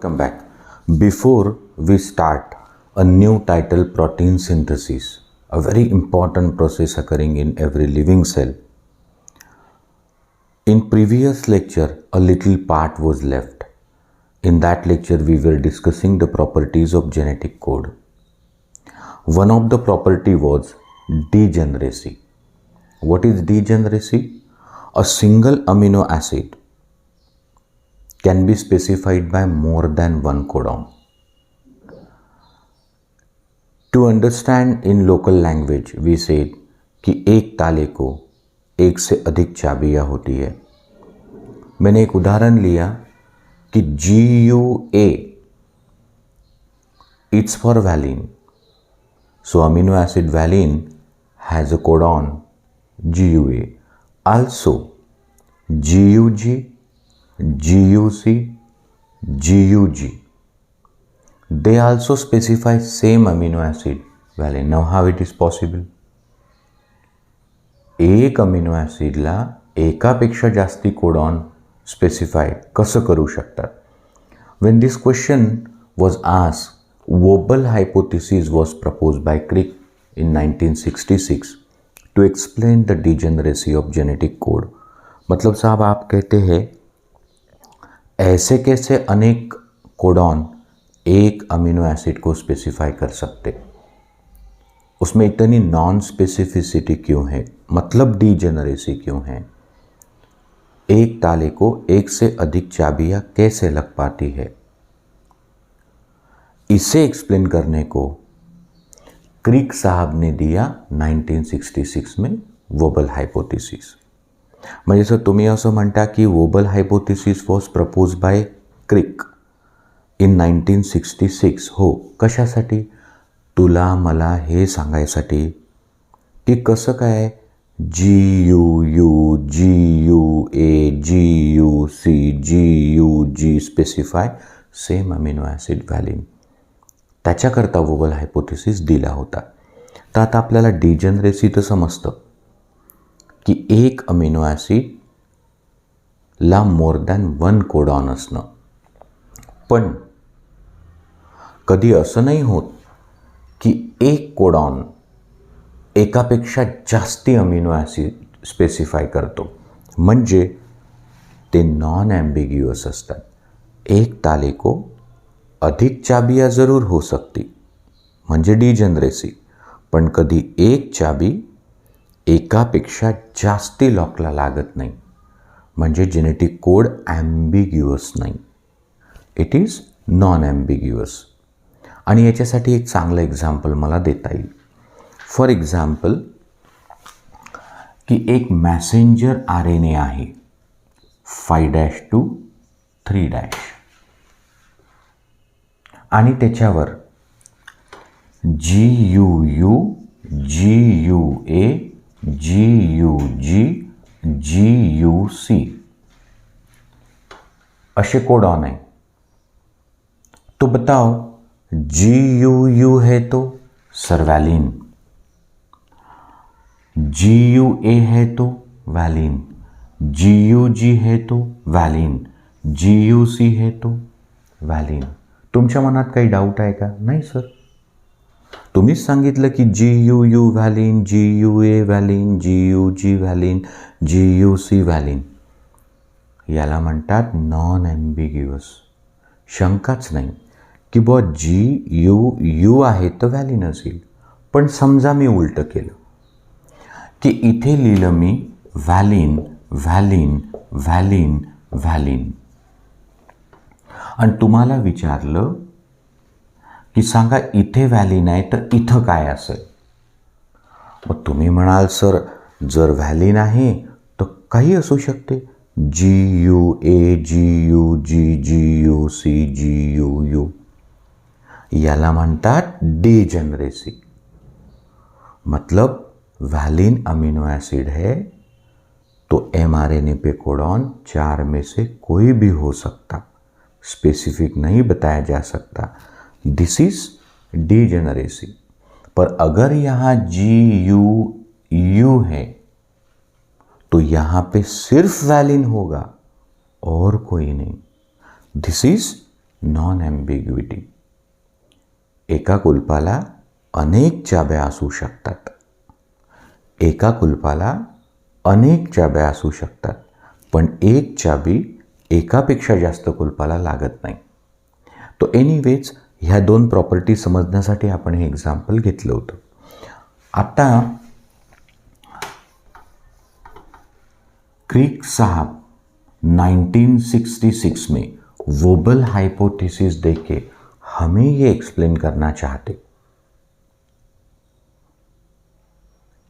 Welcome back. Before we start a new title, protein synthesis, a very important process occurring in every living cell. In previous lecture, a little part was left. In that lecture, we were discussing the properties of genetic code. One of the property was degeneracy. What is degeneracy? A single amino acid can be specified by more than one codon. To understand in local language, we said कि एक ताले को एक से अधिक चाबियाँ होती है. मैंने एक उदाहरण लिया कि GUA, it's for valine. So amino acid valine has a codon GUA. Also GUG, GUC, GUG. They also specify same amino acid valine. Now how it is possible? एक अमिनो ॲसिडला एकापेक्षा जास्ती कोडॉन स्पेसिफाय कसं करू शकतात? When this question was asked, Wobbel hypothesis was proposed by Crick in 1966 to explain the degeneracy of genetic code. मतलब साहब आप कहते हैं ऐसे कैसे अनेक कोडॉन एक अमीनो एसिड को स्पेसिफाई कर सकते, उसमें इतनी नॉन स्पेसिफिसिटी क्यों है, मतलब डीजेनरेसी क्यों है, एक ताले को एक से अधिक चाबियां कैसे लग पाती है? इसे एक्सप्लेन करने को क्रिक साहब ने दिया 1966 में वोबल हायपोथेसिस. म्हणजे सर तुम्ही असं म्हणता की wobble hypothesis was propose by Crick in 1966. हो, कशासाठी? तुला मला हे सांगायसाठी की कसं काय GUU, GUA, GUC, GUG specify same amino acid valine. त्याच्याकरता वोबल हायपोथेसिस दिला होता. तर आता आपल्याला डिजनरेसी तर समजतं की एक अमिनो ॲसिडला मोर दॅन वन कोडॉन असणं. पण कधी असं नाही होत की एक कोडॉन एकापेक्षा जास्ती अमिनो ॲसिड स्पेसिफाय करतो, म्हणजे ते नॉन ॲम्बिग्युअस असतात. एक ताले को अधिक चाबियाँ ज़रूर हो सकती, म्हणजे डिजनरेसी. पण कधी एक चाबी एकापेक्षा जास्ती लॉकला लागत नाही, म्हणजे जेनेटिक कोड ॲम्बिग्युअस नाही. It is non ambiguous. आणि याच्यासाठी एक चांगलं एक्झाम्पल मला देता येईल. फॉर एक्झाम्पल की एक मॅसेंजर RNA आहे 5' to 3' आणि त्याच्यावर GUU, GUA, GUG, GUC असे कोडॉन आहे. तो बताओ GUU है तो सर वैलिन, GUA है तो वैलिन, GUG है तो वैलिन, GUC है तो वैलिन. तुमच्या मनात काही डाऊट आहे का? नाही सर, तुम्हीच सांगितलं की GUU वॅलिन, GUA वॅलिन, GUG वॅलिन, GUC वॅलिन. याला म्हणतात नॉन ॲम्बिग्युअस. शंकाच नाही की बुवा GUU आहे तर वॅलिन असेल. पण समजा मी उलटं केलं की इथे लिहिलं मी वॅलिन, व्हॅलिन, व्हॅलिन, व्हॅलिन आणि तुम्हाला विचारलं की सांगा इथे व्हॅलिन आहे तर इथं काय असेल? मग तुम्ही म्हणाल सर जर व्हॅलिन आहे तर काही असू शकते, GUA, GUG, GUC, GUU. याला म्हणतात डिजनरेसी. मतलब वैलिन अमीनो एसिड है तो mRNA पे कोडॉन 4 में से कोई भी हो सकता, स्पेसिफिक नहीं बताया जा सकता. दिस इज डिजेनरेसी. पर अगर यहाँ GUU है तो यहाँ पे सिर्फ वैलिन होगा और कोई नहीं. दिस इज नॉन ॲम्बिग्युइटी. एका कुलपाला अनेक चाव्या असू शकतात. एका कुलपाला अनेक चाव्या असू शकतात, पण एक चावी एकापेक्षा जास्त कुलपाला लागत नाही. तो एनिवेज ह्या दोन प्रॉपर्टी समजण्यासाठी आपण हे एक्झाम्पल घेतलं होतं. आता क्रिक साहब 1966 में वोबल हाइपोथेसिस देके हमें ये एक्सप्लेन करना चाहते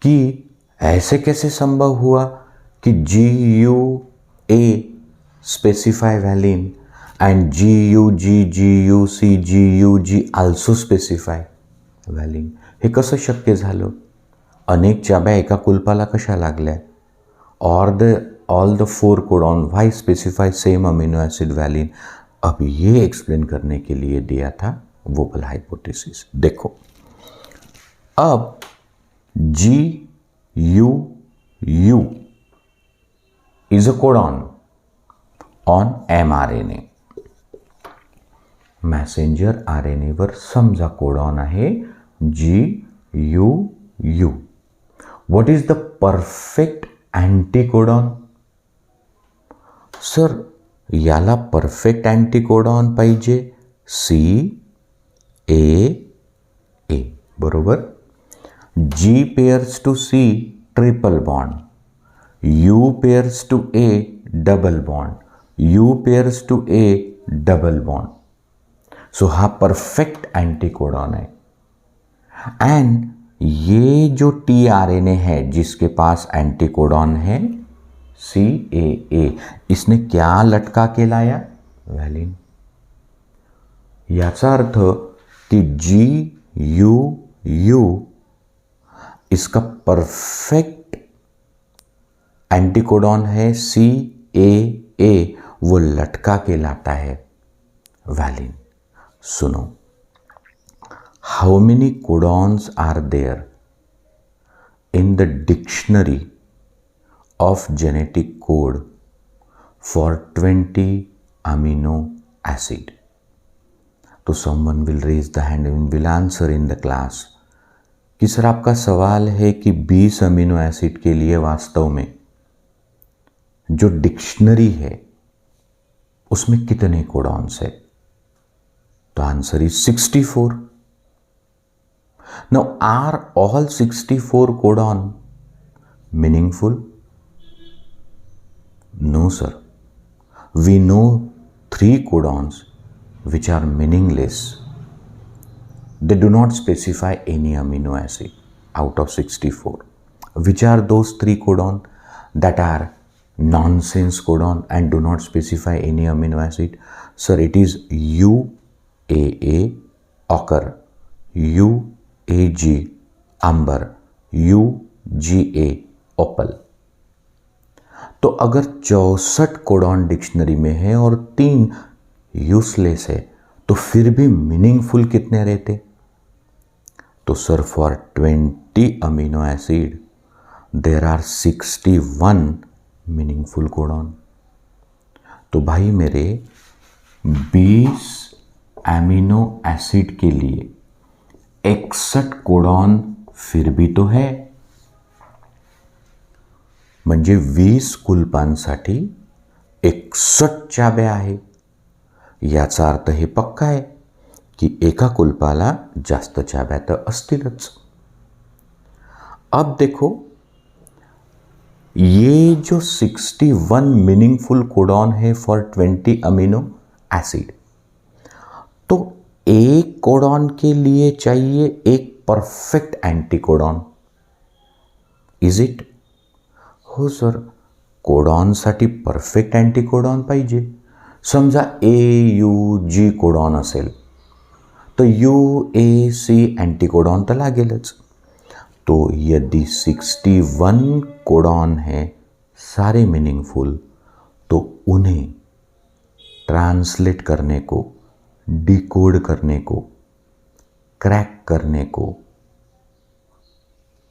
कि ऐसे कैसे संभव हुआ कि GUA specify valine and GUG also specify वॅलिन. हे कसं शक्य झालं? अनेक चाब्या एका कुलपाला कशा लागल्या? ऑल द 4 कोडॉन व्हाई specify same amino acid valine? अब ये एक्सप्लेन करने के लिए दिया था वोबल हाइपोथेसिस. देखो, अब GUU is a codon on mRNA. Messenger RNAवर समजा कोडॉन आहे GUU. What is the perfect anticodon? Sir, याला परफेक्ट अँटीकोडॉन पाहिजे CAA, बरोबर. G pairs to C triple bond, U pairs to A double bond, U pairs to A double bond. So हा perfect anticodon है. And ये जो tRNA है जिसके pass anticodon है CAA, इसने क्या लटका के लाया? वैलिन. याचा अर्थ कि GUU इसका परफेक्ट एंटीकोडॉन है CAA, वो लटका के लाता है वैलिन. सुनो, how many codons are there in the dictionary of genetic code for 20 amino acid? तो someone will raise the hand and will answer in the class कि सर आपका सवाल है कि 20 अमीनो एसिड के लिए वास्तव में जो डिक्शनरी है उसमें कितने कोडॉन्स है? तो answer is 64. Now, are all 64 codon meaningful? No, sir. We know 3 codons which are meaningless. They do not specify any amino acid out of 64. Which are those 3 codon that are nonsense codon and do not specify any amino acid? Sir, it is UAA occur, UAG amber, UGA opal. तो अगर 64 codon dictionary में है और 3 useless है तो फिर भी meaningful कितने रहते? तो sir for 20 amino acid there are 61 meaningful codon. तो भाई मेरे 20 एमिनो एसिड के लिए 61 कोडॉन फिर भी तो है. म्हणजे 20 कुलपांसाठी 61 चाब्या आहे. याचा अर्थ हे पक्का आहे की एका कुलपाला जास्त चाब्या तर असतीलच. अब देखो, ये जो 61 मीनिंगफुल कोडॉन है फॉर 20 अमीनो एसिड, तो एक कोडॉन के लिए चाहिए एक परफेक्ट एंटीकोडॉन. Is it? हो सर, कोडॉनसाठी परफेक्ट एंटीकोडॉन पाहिजे. समजा AUG कोडॉन असेल तो UAC एंटीकोडॉन तर लागेलच. तो यदि 61 कोडॉन है सारे मीनिंगफुल, तो उन्हें ट्रांसलेट करने को, डिकोड करने को, क्रैक करने को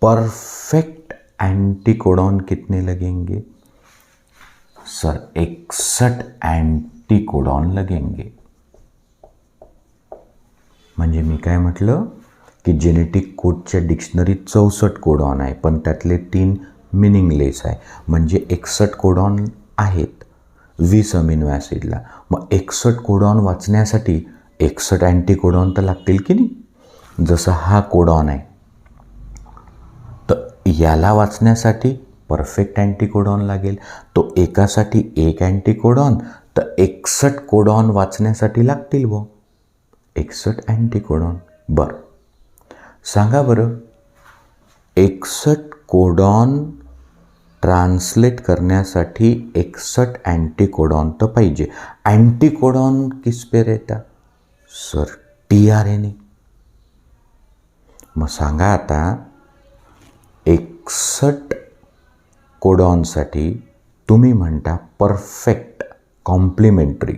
परफेक्ट एंटीकोडॉन कितने लगेंगे? सर 61 एंटीकोडॉन लगेंगे. म्हणजे मी काय म्हटलं की जेनेटिक कोडच्या डिक्शनरीत 64 कोडॉन आहे, पण त्यातले 3 मिनिंगलेस आहे. म्हणजे 61 कोडॉन आहेत 20 अमिनो ॲसिडला. मग 61 कोडॉन वाचण्यासाठी 61 अँटीकोडॉन तर लागतील की नाही. जसं हा कोडॉन आहे तर याला वाचण्यासाठी परफेक्ट अँटीकोडॉन लागेल. तो एकासाठी एक अँटीकोडॉन, तर 61 कोडॉन वाचण्यासाठी लागतील 61 अँटीकोडॉन. बरं सांगा बरं, 61 कोडॉन ट्रान्सलेट करण्यासाठी 61 अँटीकोडॉन तर पाहिजे. अँटीकोडॉन किस पे रहता सर? tRNA. मग सांगा आता 61 कोडॉनसाठी तुम्ही म्हणता परफेक्ट कॉम्प्लिमेंटरी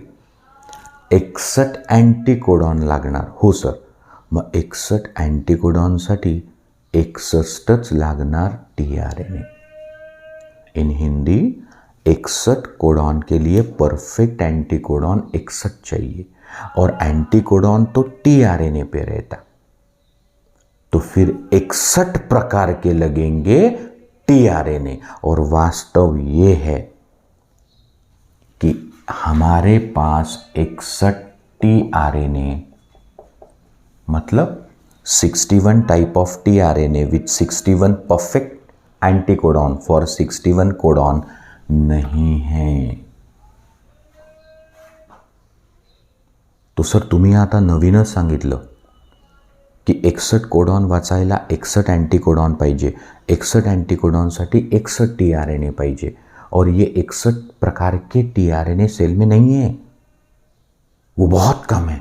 61 अँटीकोडॉन लागणार. हो सर. मग 61 अँटीकोडॉनसाठी 61च लागणार tRNA. इन हिंदी 61 कोडॉन के लिए परफेक्ट एंटीकोडॉन 61 चाहिए और एंटीकोडॉन तो tRNA पे रहता. तो फिर 61 प्रकार के लगेंगे tRNA. और वास्तव ये है कि हमारे पास 61 tRNA मतलब 61 type of tRNA with 61 perfect anticodon for 61 codon नहीं है. तो सर तुम्ही आता नवीनच सांगितलं की 61 कोडॉन वाचायला 61 अँटीकोडॉन पाहिजे. 61 अँटीकोडॉनसाठी 61 tRNA पाहिजे. और ये 61 प्रकार के tRNA सेल में नहीं है, वो बहुत कम है.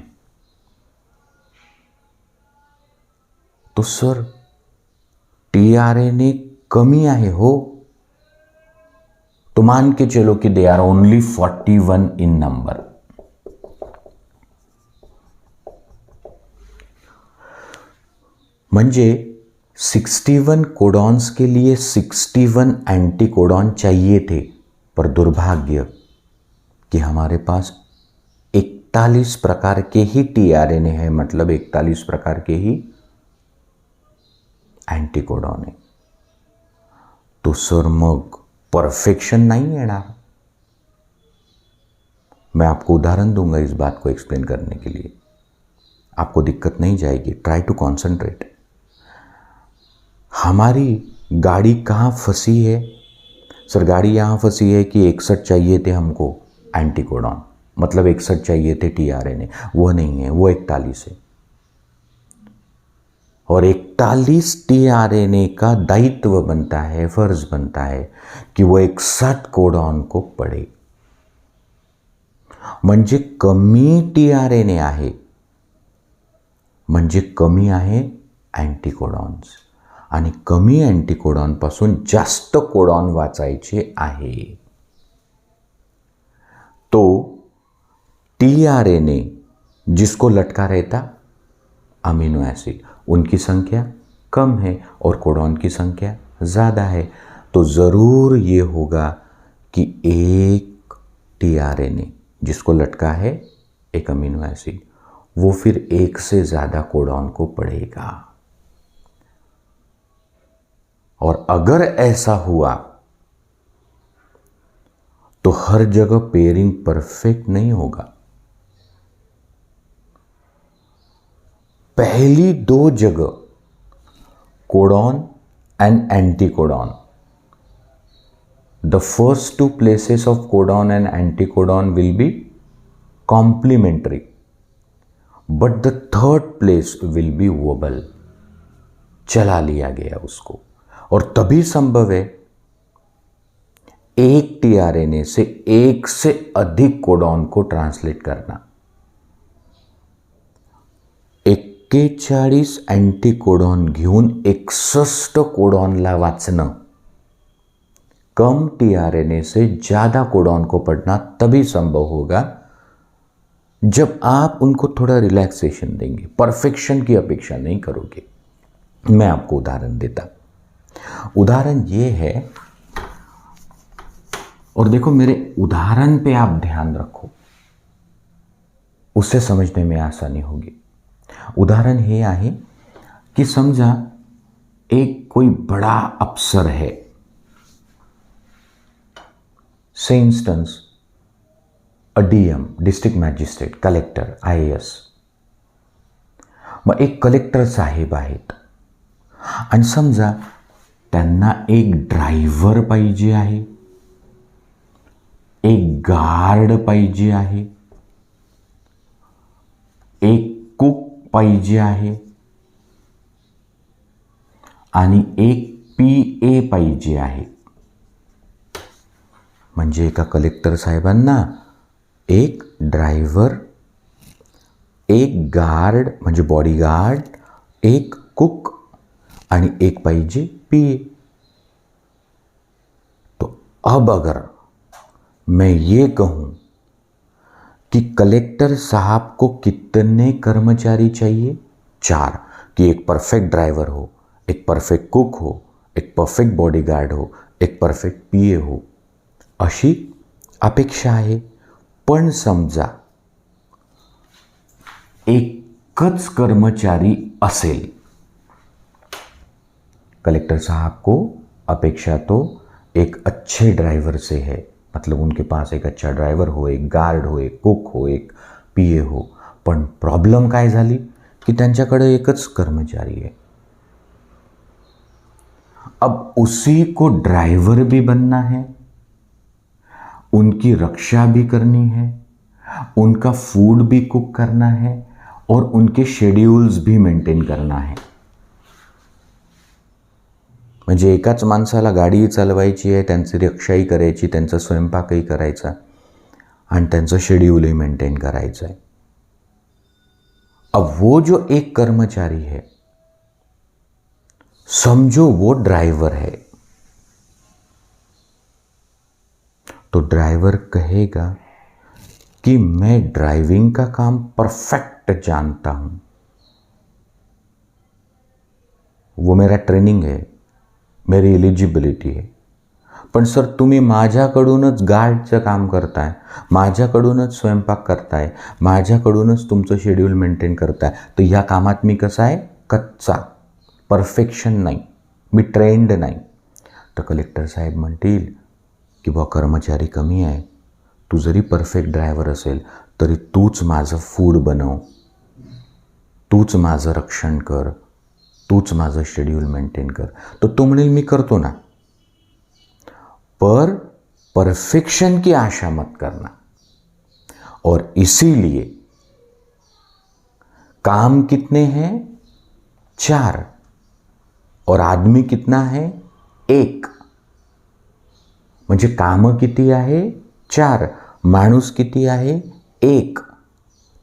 तो सर tRNA कमी आहे हो. तो मान के चलो कि they are only 41 in number. म्हणजे 61 कोडॉन्स के लिए 61 एंटीकोडॉन चाहिए थे. पर दुर्भाग्य कि हमारे पास 41 प्रकार के ही tRNA है, मतलब 41 प्रकार के ही एंटीकोडॉन है. तो सर मग परफेक्शन नहीं येणार. मैं आपको उदाहरण दूंगा इस बात को एक्सप्लेन करने के लिए, आपको दिक्कत नहीं जाएगी. Try to concentrate. हमारी गाड़ी कहाँ फंसी है सर? गाड़ी यहाँ फंसी है कि 61 चाहिए थे हमको एंटीकोडॉन, मतलब 61 चाहिए थे tRNA. वो नहीं है, वो 41 है. और 41 tRNA का दायित्व बनता है, फर्ज बनता है कि वो 61 कोडॉन को पढ़े. म्हणजे कमी tRNA आहे, म्हणजे कमी आहे अँटीकोडॉन्स. आणि कमी अँटीकोडॉनपासून जास्त कोडॉन वाचायचे आहे. तो tRNA जिसको लटका रहता अमीनो एसिड, उनकी संख्या कम है और कोडॉन की संख्या ज़्यादा है. तो ज़रूर ये होगा कि एक tRNA जिसको लटका है एक अमीनो एसिड, वो फिर एक से ज़्यादा कोडॉन को पढ़ेगा. और अगर ऐसा हुआ तो हर जगह पेयरिंग परफेक्ट नहीं होगा. पहली 2 जगह codon end anticodon, the first 2 places of codon and anticodon will be complementary, but the third place will be vowel. चला लिया गया उसको. और तभी संभव है एक tRNA से एक से अधिक कोडॉन को ट्रांसलेट करना. 41 अँटीकोडॉन घेऊन 61 कोडॉनला वाचणं, कम tRNA से ज़्यादा कोडॉन को पढ़ना तभी संभव होगा जब आप उनको थोड़ा रिलैक्सेशन देंगे. परफेक्शन की अपेक्षा नहीं करोगे. मैं आपको उदाहरण देता. उदाहरण ये है, और देखो मेरे उदाहरण पे आप ध्यान रखो, उससे समझने में आसानी होगी. उदाहरण हे आहे की समजा एक कोई बड़ा अफसर है, say instance DM, district magistrate, collector, IAS. मग एक कलेक्टर साहेब आहेत आणि समजा त्यांना एक ड्रायव्हर पाहिजे आहे, एक गार्ड पाहिजे आहे, एक कुक पाहिजे आहे आणि एक PA पाहिजे आहे. म्हणजे एका कलेक्टर साहेबांना एक ड्रायव्हर, एक गार्ड म्हणजे बॉडीगार्ड, एक कुक आणि एक पाहिजे PA. तो अब अगर मैं ये कहूँ कि कलेक्टर साहब को कितने कर्मचारी चाहिए? 4. कि एक परफेक्ट ड्राइवर हो, एक परफेक्ट कुक हो, एक परफेक्ट बॉडीगार्ड हो, एक परफेक्ट PA हो, अशी अपेक्षा आहे. पण समजा एकच कर्मचारी असेल, कलेक्टर साहब को अपेक्षा तो एक अच्छे ड्राइवर से है, मतलब उनके पास एक अच्छा ड्राइवर हो, एक गार्ड हो, एक कुक हो, एक PA हो. पण प्रॉब्लेम काय झाली की त्यांच्याकडे एकच कर्मचारी है. अब उसी को ड्राइवर भी बनना है, उनकी रक्षा भी करनी है, उनका फूड भी कुक करना है और उनके शेड्यूल्स भी मेंटेन करना है. म्हणजे एकाच माणसाला गाडी चालवायची आहे, त्यांची रक्षाही करायची, त्यांचा स्वयंपाकही करायचा आणि त्यांचं शेड्यूलही मेंटेन करायचं आहे. अब वो जो एक कर्मचारी है, समझो वो ड्राइवर है, तो ड्राइवर कहेगा कि मैं ड्राइविंग का काम परफेक्ट जानता हूं, वो मेरा ट्रेनिंग है, मेरी एलिजिबिलिटी है. पण सर तुम्ही माझ्याकडूनच गार्डचं काम करताय, माझ्याकडूनच स्वयंपाक करताय, माझ्याकडूनच तुमचं शेड्यूल मेंटेन करताय, तर ह्या कामात मी कसा आहे? कच्चा, परफेक्शन नाही, मी ट्रेंड नाही. तर कलेक्टर साहेब म्हणतील की बा कर्मचारी कमी आहे, तू जरी परफेक्ट ड्रायव्हर असेल तरी तूच माझं फूड बनव, तूच माझं रक्षण कर, तूच माझं शेड्यूल मेंटेन कर. तर तो म्हणेल मी करतो ना, पर परफेक्शन की आशा मत करना. और इसीलिए काम कितने हैं? 4 और आदमी कितना है? 1. म्हणजे कामं किती आहे? 4. माणूस किती आहे? 1.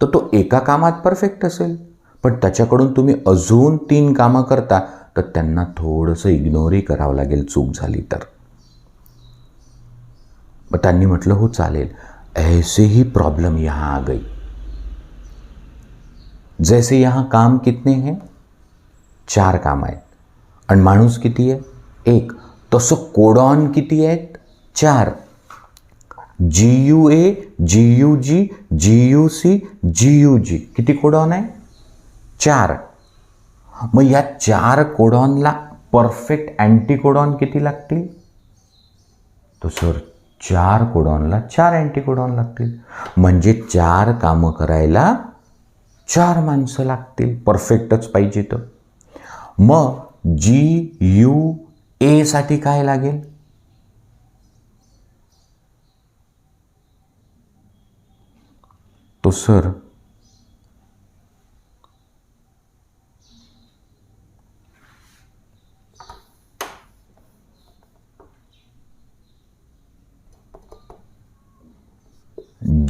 तर तो एका कामात परफेक्ट असेल, पण त्याच्याकडून तुम्ही अजून 3 कामं करता तर त्यांना थोडंसं इग्नोरही करावं लागेल चूक झाली तर. मग त्यांनी म्हटलं हो चालेल. ऐसे ही प्रॉब्लम यहाँ आ गई. जैसे यहाँ काम कितने हैं? 4 काम आहेत आणि माणूस किती आहे? 1. तसं कोडॉन किती आहेत? 4. GUA, GUG, GUC, GUG किती कोडॉन आहे? 4. मग या 4 कोडॉनला परफेक्ट अँटी कोडॉन किती लागतील? तो सर 4 कोडॉनला 4 अँटी कोडॉन लागतील. म्हणजे 4 कामं करायला 4 माणसं लागतील, परफेक्टच पाहिजे तर. मग GUA साठी काय लागेल? तो sir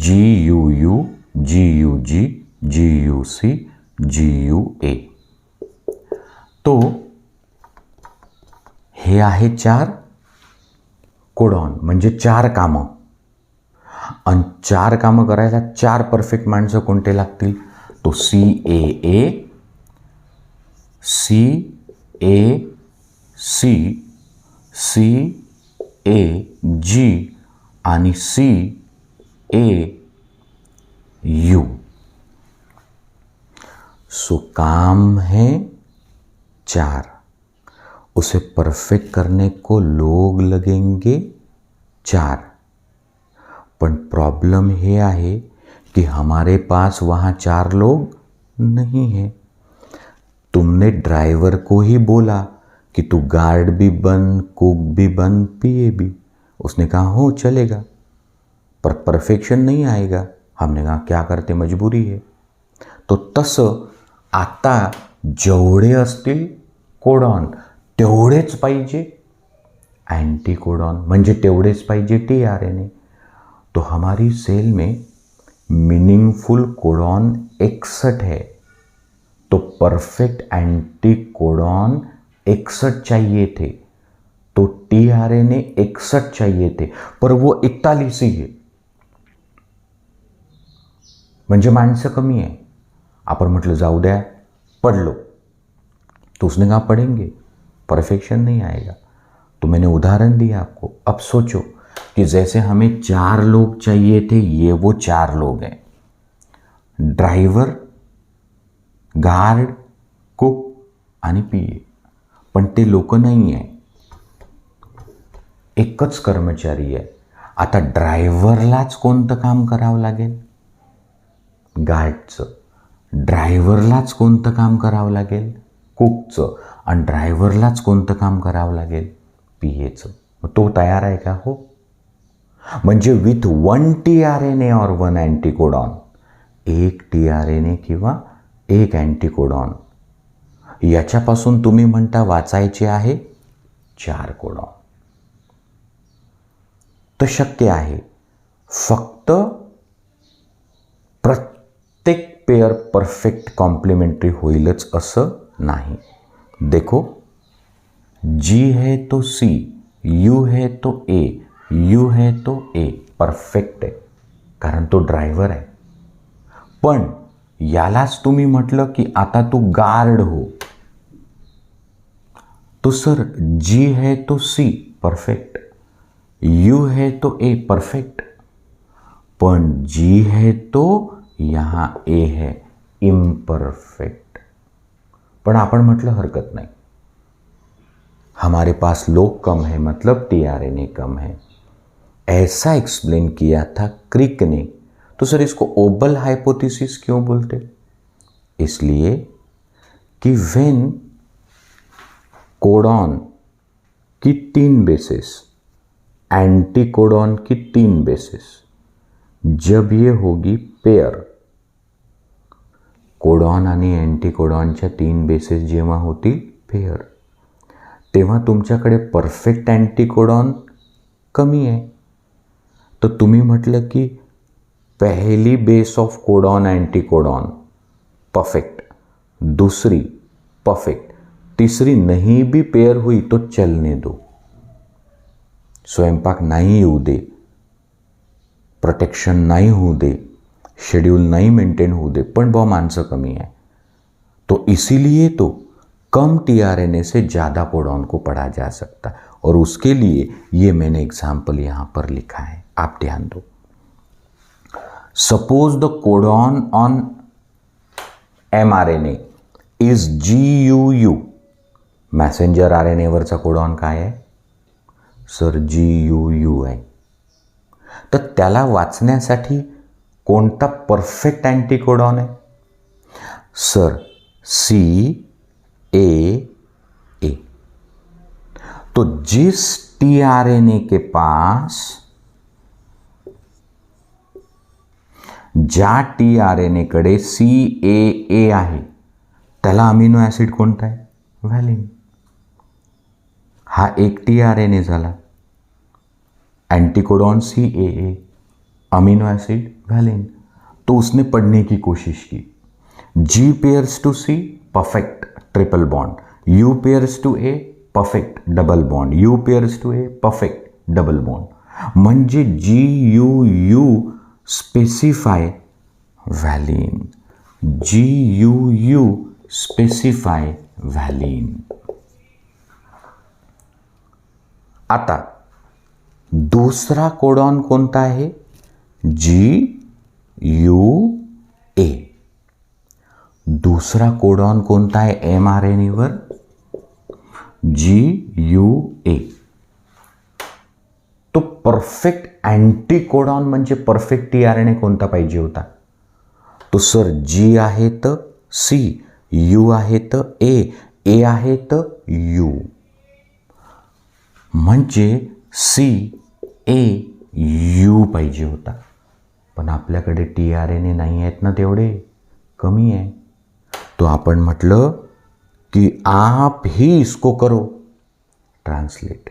GUU, GUG, GUC, GUA. तो हे आहे 4 कोडॉन म्हणजे 4 कामं. आणि 4 कामं करायला 4 परफेक्ट माणसं कोणते लागतील? तो CAA, CAC, CAG आणि CAU. सो काम है 4, उसे परफेक्ट करने को लोग लगेंगे 4. पण प्रॉब्लम हे आहे कि हमारे पास वहाँ 4 लोग नहीं है. तुमने ड्राइवर को ही बोला कि तू गार्ड भी बन, कुक भी बन, पीए भी. उसने कहा हो चलेगा, पर परफेक्शन नहीं आएगा. हमने कहा क्या करते, मजबुरी है. तो तसं आता जेवढे असतील कोडॉन तेवढेच पाहिजे एंटी कोडॉन, म्हणजे तेवढेच पाहिजे टीआरएनए. तो हमारी सेल में मीनिंगफुल कोडॉन 61 है, तो परफेक्ट एंटी कोडॉन 61 चाहिए थे, तो टीआरएनए 61 चाहिए थे, पर वो 41 ही है. म्हणजे माणसं कमी आहे. आपण म्हटलं जाऊ द्या, पढ़ लो, तो उसने कहा पढ़ेंगे, परफेक्शन नहीं आएगा. तो मैंने उदाहरण दिया आपको. अब सोचो कि जैसे हमें 4 लोग चाहिए थे, ये वो 4 लोग हैं, ड्राइवर, गार्ड, कुक आणि पीए. पण ते लोक नाही आहे, एकच कर्मचारी आहे. आता ड्रायव्हरलाच कोणतं काम करावं लागेल, गार्डचं. ड्रायव्हरलाच कोणतं काम करावं लागेल, कुकचं. आणि ड्रायव्हरलाच कोणतं काम करावं लागेल, पीएचं. मग तो तयार आहे का? हो. म्हणजे विथ 1 टीआरएनए और 1 अँटीकोडॉन, 1 टीआरएनए किंवा 1 अँटीकोडॉन, याच्यापासून तुम्ही म्हणता वाचायचे आहे 4 कोडॉन. तर शक्य आहे. फक्त प्रत्येक पेयर परफेक्ट कॉम्प्लिमेंटरी होईलच असं नाही. देखो, जी है तो सी, यू है तो ए, यू है तो ए, परफेक्ट आहे कारण तो ड्रायव्हर आहे. पण यालाच तुम्ही म्हटलं की आता तू गार्ड हो, तो सर जी है तो सी, परफेक्ट, यू है तो ए, परफेक्ट, पण जी है तो यहाँ ए है, इम्परफेक्ट. पण आपण म्हटलं हरकत नाही, हमारे पास लोग कम है मतलब टीआरएनए कम है. ऐसा एक्सप्लेन किया था क्रिक ने. तो सर इसको ओबल हाइपोथेसिस क्यों बोलते? इसलिए कि व्हेन कोडॉन की 3 बेसिस, एंटी कोडॉन की 3 बेसिस, जब ये होगी पेयर, कोडॉन आणि एंटी कोडॉनच्या 3 बेसिस जेव्हा होतील पेयर, तेव्हा तुमच्याकडे परफेक्ट अँटी कोडॉन कमी आहे. तर तुम्ही म्हटलं की पहली base of codon anti codon perfect, दूसरी परफेक्ट, तीसरी नहीं भी पेयर हुई तो चलने दो, स्वयंपाक नहीं येऊ दे, प्रोटेक्शन नहीं होऊ दे, शेड्यूल नहीं मेंटेन होऊ दे, पण बहुत माणसं कमी है. तो इसीलिए तो कम टीआरएनए से ज़्यादा कोडॉन को पढ़ा जा सकता है. और उसके लिए ये मैंने एग्जाम्पल यहाँ पर लिखा है, आप ध्यान दो. Suppose the codon on mRNA is GUU. Messenger RNA वरचा कोडॉन काय आहे सर? GUU आहे. तर त्याला वाचण्यासाठी कोणता परफेक्ट अँटीकोडॉन आहे सर? CAA. तो जिस टीआरएनए के पास, ज्या टीआरएनए कडे CAA आहे त्याला अमिनो ॲसिड कोणता आहे? व्हॅलिन. हा एक टीआरएनए झाला, anticodon CAA, amino acid valine. तो उसने पढ़ने की कोशिश की. G pairs to C, perfect triple bond, U pairs to A, perfect double bond, U pairs to A, perfect double bond. म्हणजे GUU specify valine, GUU specify valine. आता दूसरा codon कोणता आहे? GUA. दूसरा कोडॉन कोणता आहे mRNAवर? GUA. तो perfect anti codon म्हणजे परफेक्ट tRNA कोणता पाहिजे होता? तो सर G आहे तर C, U आहे तर A आहे तर U. म्हणजे CAU पाहिजे होता. पण आपल्याकडे tRNA नाही आहेत ना, तेवढे कमी आहे. तो आपण म्हटलं कि आप ही इसको करो ट्रांसलेट.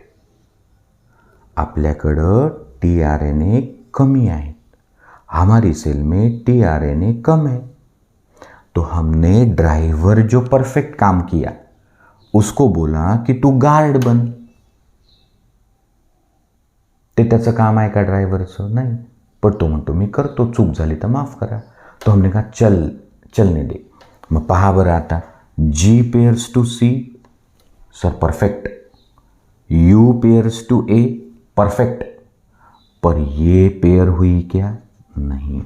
आपल्याकडं tRNA कमी आहे, हमारी सेल में tRNA कम है. तो हमने ड्राइवर जो परफेक्ट काम किया उसको बोला कि तू गार्ड बन. ते त्याचं काम आहे का ड्रायव्हरचं? नाही. पण तो म्हणतो मी करतो, चूक झाली तर माफ करा. तो हमने कहा चलने दे. मग पहा बरं आता, G pairs to C, sir perfect. U pairs to A, perfect. पर ये पेयर हुई क्या? नहीं.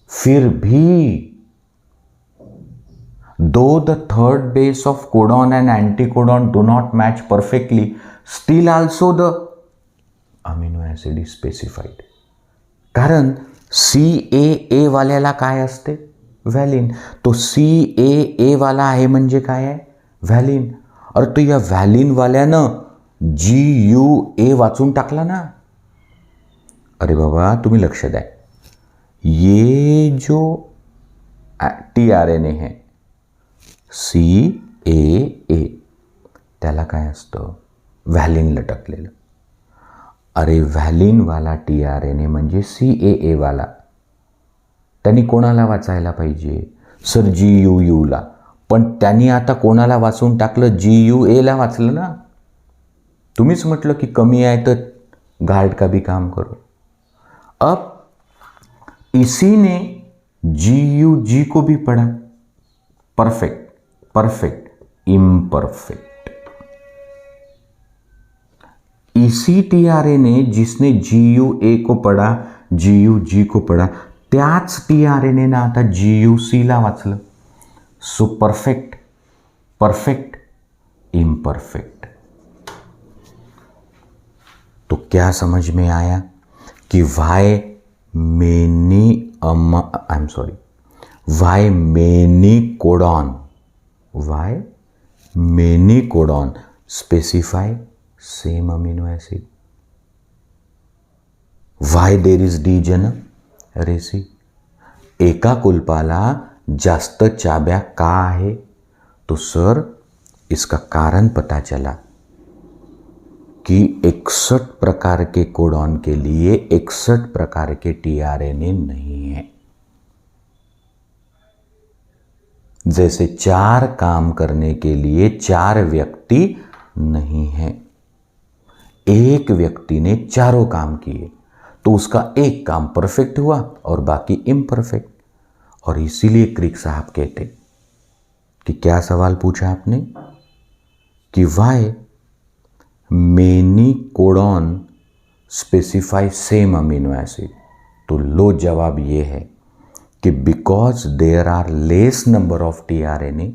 फिर भी though the third base of codon and anticodon do not match perfectly, still also the amino acid is specified. कारण CAA वाल्याला काय असते? व्हॅलिन. तो CAA वाला आहे म्हणजे काय आहे? व्हॅलिन. अरे तो या व्हॅलिन वाल्यानं GUA वाचून टाकला ना. अरे बाबा तुम्ही लक्ष द्या, ये जो tRNA है CAA, त्याला काय असतं? व्हॅलिन लटकलेलं. अरे व्हॅलिनवाला tRNA म्हणजे CAA वाला. त्यांनी कोणाला वाचायला पाहिजे? सर GUUला. पण त्यांनी आता कोणाला वाचून टाकलं? GUAला वाचलं ना. तुम्हीच म्हटलं की कमी आहे तर गार्ड का भी काम करो. अब इसी ने GUG को भी पढ़ा, परफेक्ट, परफेक्ट, इम्परफेक्ट. इसी tRNA ने जिसने GUA को पढ़ा, GUG को पढ़ा, त्याच tRNA ने आता GUC ला वाचलं. So perfect, perfect, imperfect. तो क्या समझ में आया कि Wai many codon specify same amino acid. Why there is degeneracy? एका कुलपाला जास्त चाब्या का आहे? तो सर इसका कारण पता चला कि 61 प्रकार के कोडॉन के लिए 61 प्रकार के tRNA नहीं है. जैसे 4 काम करने के लिए 4 व्यक्ति नहीं है. एक व्यक्ति ने चारों काम किए तो उसका एक काम परफेक्ट हुआ और बाकी इम्परफेक्ट. और इसीलिए क्रिक साहब कहते कि क्या सवाल पूछा आपने कि why many codon specify same amino acid. तो लो जवाब ये है कि because there are less number of tRNA,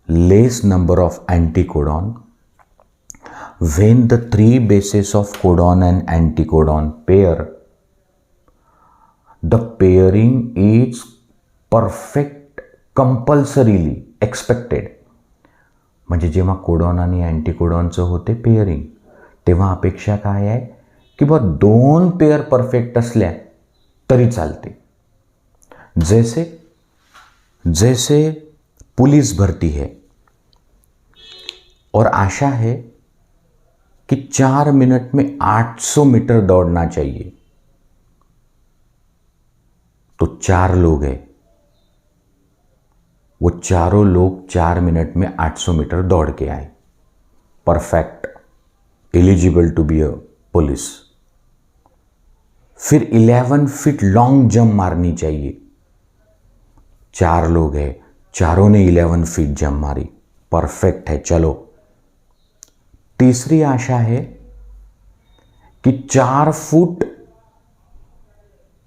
less number of anticodon, when the 3 bases of codon and anticodon pair, the pairing is perfect, compulsorily expected. म्हणजे जेव्हा codon आणि अँटीकोडॉनचं होते पेअरिंग, तेव्हा अपेक्षा काय आहे की बा 2 पेअर परफेक्ट असल्या तरी चालते. जैसे पुलिस भर्ती है और आशा है कि 4 मिनट में 800 मीटर दौड़ना चाहिए. तो 4 लोग हैं, वो चारों लोग 4 मिनट में 800 मीटर दौड़ के आए, perfect, eligible to be a police. फिर 11 फीट लॉन्ग जंप मारनी चाहिए. 4 लोग हैं, चारों ने 11 फीट जंप मारी, परफेक्ट है, चलो. तीसरी आशा है कि 4 फुट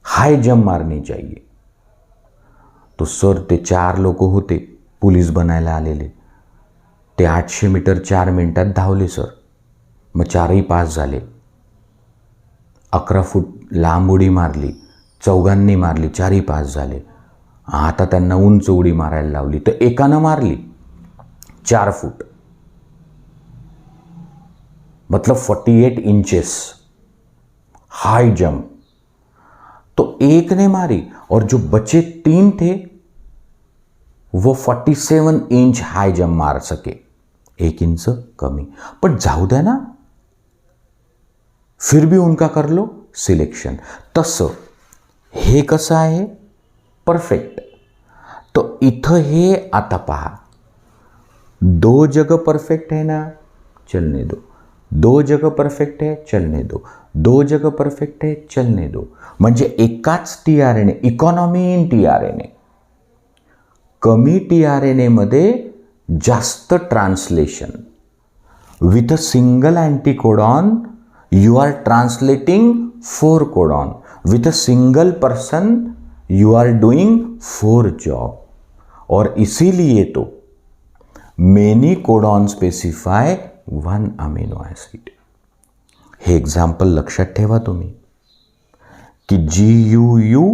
हाई जंप मारनी चाहिए. तो सर ते 4 लोक होते पोलीस बनायला आलेले, ते 800 मीटर 4 मिनिटात धावले सर. मग 4ही पास झाले. 11 फूट लांब उडी मारली, 4घांनी मारली, 4ही पास झाले. आता त्यांना उंच उडी मारायला लावली तर एकानं मारली 4 फूट, मतलब 48 इंचेस हाई जंप. तो एक ने मारी और जो बचे 3 थे वो 47 इंच हाई जंप मार सके, 1 इंच कमी. पण जाऊ द्या ना, फिर भी उनका कर लो सिलेक्शन. तसं हे कसं आहे, परफेक्ट. तो इथं हे आता पहा, 2 जगह परफेक्ट है ना, चलने दो. 2 जगह परफेक्ट है, चलने दो. 2 जगह परफेक्ट है, चलने दो. म्हणजे एकाच TRNA, इकॉनॉमी इन TRNA, कमी TRNA मध्ये जास्त translation. With a single anticodon you are translating 4 codon. With a single person you are doing 4 job. और इसीलिए तो many codon specify 1 amino acid. हे एक्झाम्पल लक्षात ठेवा तुम्ही की GUU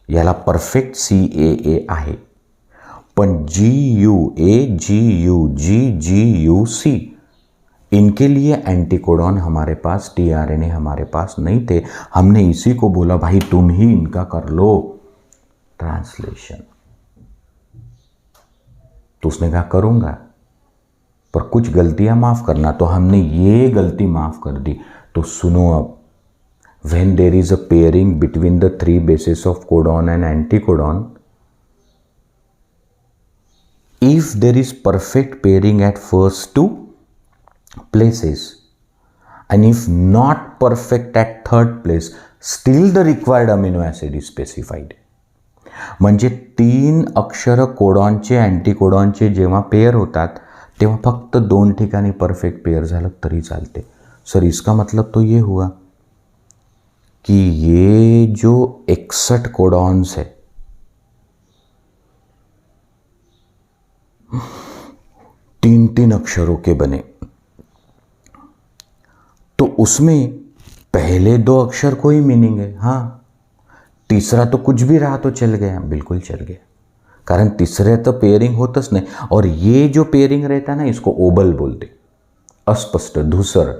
याला परफेक्ट CAA आहे, पण GUA, GUG, GUC इनके लिए एंटीकोडॉन हमारे पास, TRNA हमारे पास नहीं थे. हमने इसी को बोला भाई तुम ही इनका कर लो ट्रांसलेशन. तो उसने कहा करूँगा, पर कुछ गलतियां माफ़ करना. तो हमने ये गलती माफ़ कर दी. तो सुनो अब, when there is a pairing between the 3 bases of codon and anticodon, if there is perfect pairing at first 2 places and if not perfect at 3rd place, still the required amino acid is specified. म्हणजे 3 अक्षर कोडॉनचे अँटीकोडॉनचे जेव्हा pair होतात तेव्हा फक्त 2 ठिकाणी perfect pair झालं तरी चालते. सर इसका मतलब तो ये हुआ कि ये जो 61 कोडॉन्स है, 3 अक्षरों के बने, तो उसमें पहले 2 अक्षर को ही मीनिंग है. हाँ, तीसरा तो कुछ भी रहा तो चल गया, बिल्कुल चल गया, कारण तिसरे तो पेयरिंग होतच नाही. और ये जो पेयरिंग रहता है ना, इसको ओबल बोलते, अस्पष्ट, धूसर.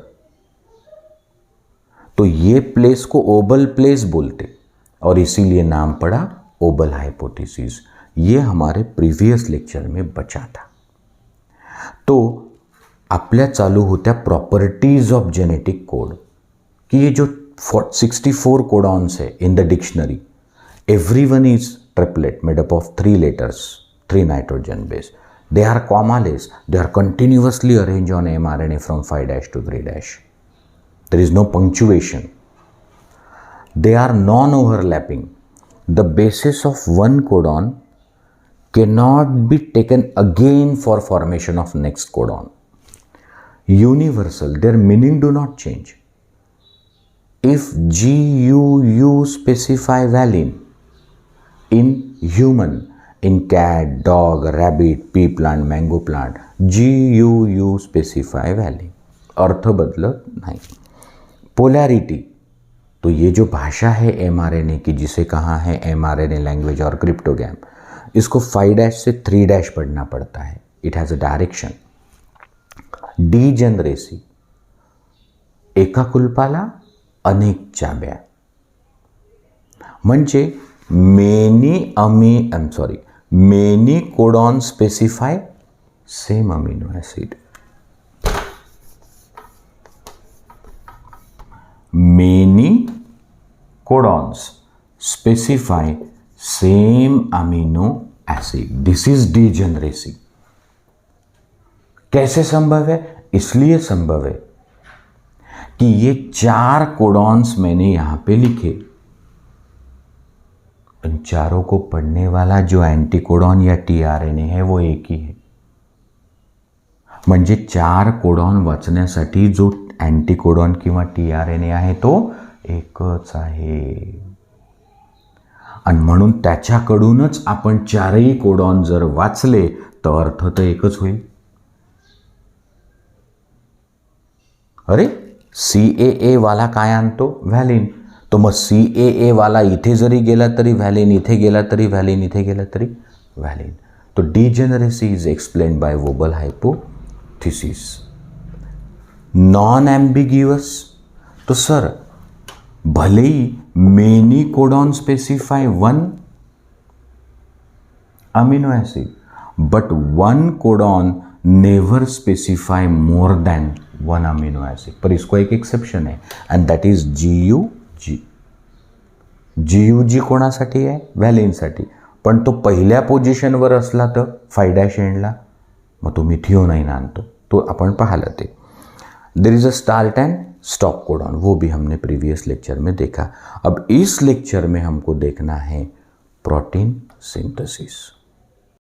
तो ये प्लेस को ओबल प्लेस बोलते और इसीलिए नाम पड़ा ओबल हाइपोथेसिस. ये हमारे प्रीवियस लेक्चर में बचा था. तो आपल्या चालू होत्या प्रॉपर्टीज ऑफ जेनेटिक कोड कि ये जो 64 कोडॉन्स है in the dictionary, everyone is triplet made up of 3 letters, 3 nitrogen base. They are commaless. They are continuously arranged on mRNA from 5' to 3'. There is no punctuation. They are non-overlapping. The basis of one codon cannot be taken again for formation of next codon. Universal. Their meaning do not change. If GUU specify valine in human, in cat, dog, rabbit, pea plant, mango plant, GUU specify valine. अर्थ बदलत नहीं. Polarity, तो ये जो भाषा है mRNA की, जिसे कहा है mRNA लैंग्वेज और क्रिप्टोग्राम, इसको 5' से 3' पढ़ना पड़ता है. It has a direction. Degeneracy, एका कुलपाला अनेक चाब्या. म्हणजे many codon specify same amino acid. Many codons specify same amino acid. This is degeneracy. कैसे संभव है? इसलिए संभव है कि ये 4 कोडॉन्स मैंने यहां पे लिखे, इन चारों को पढ़ने वाला जो एंटीकोडॉन या टीआरएनए है वो एक ही है. म्हणजे 4 कोडॉन वाचण्यासाठी जो अँटीकोडॉन किंवा टीआरएनए आहे तो एकच आहे. आणि म्हणून त्याच्याकडूनच आपण चारही कोडॉन जर वाचले तर अर्थ तर एकच होईल. अरे CAA वाला काय आणतो? व्हॅलिन. तो मग CAA वाला इथे जरी गेला तरी व्हॅलिन, इथे गेला तरी व्हॅलिन, इथे गेला तरी व्हॅलिन. तो degeneracy is explained by wobble hypothesis. Non ambiguous, तो सर भले ही many codon specify one amino acid but one codon never specify more than one amino acid. पर इसको एक एक्सेप्शन है and that is GUG. GUG कोणासाठी आहे? व्हॅलिनसाठी. पण तो पहिल्या पोझिशनवर असला तर 5' एंडला मग तुम्ही थिओनाइन आणतो. तो आपण पाहिलं ते. There is a start end stop codon, वो भी हमने प्रीवियस लेक्चर में देखा. अब इस लेक्चर में हमको देखना है प्रोटीन सिंथेसिस.